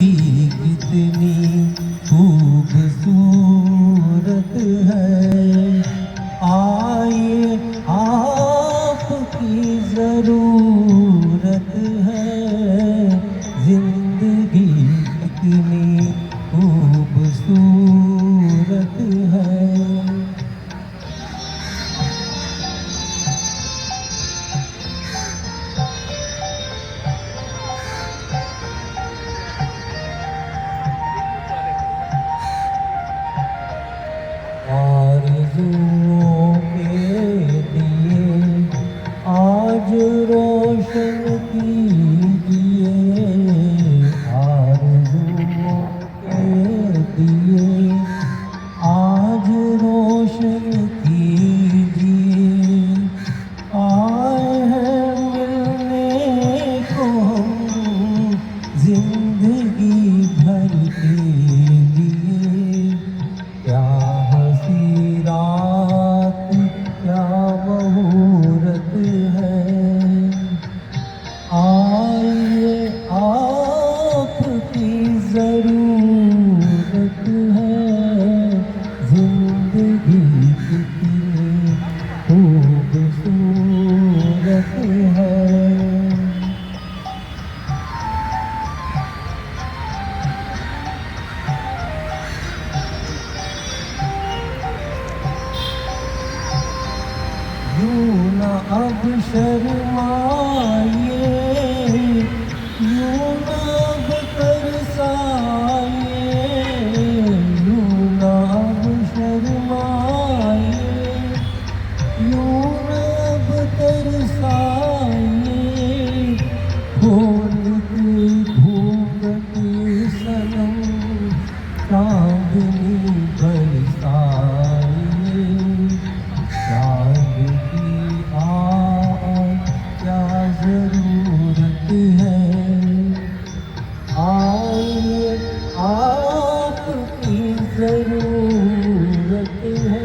कितनी खूबसूरत है। आइए आपकी ज़रूरत है। जिंदगी कितनी खूबसूरत है। आरज़ुओं के दिए आज रोशन कीजिए। आरज़ुओं के दिए आज रोशन कीजिए। आए हैं मिलने को हम जिंदगी भर के लिए। क्या हंसी रात क्या मुहूर्त है। आइए आपकी ज़रूरत है। जिंदगी कितनी खूबसूरत है। यूं न अब शर्माइए, यूं न अब तरसाइए। यूं न अब शर्माइए, यूं न अब तरसाइए। खोल के घूंघट सनम चांदनी बरसाइए। चाँद की आज क्या ज़रूरत है। आइए आपकी ज़रूरत है।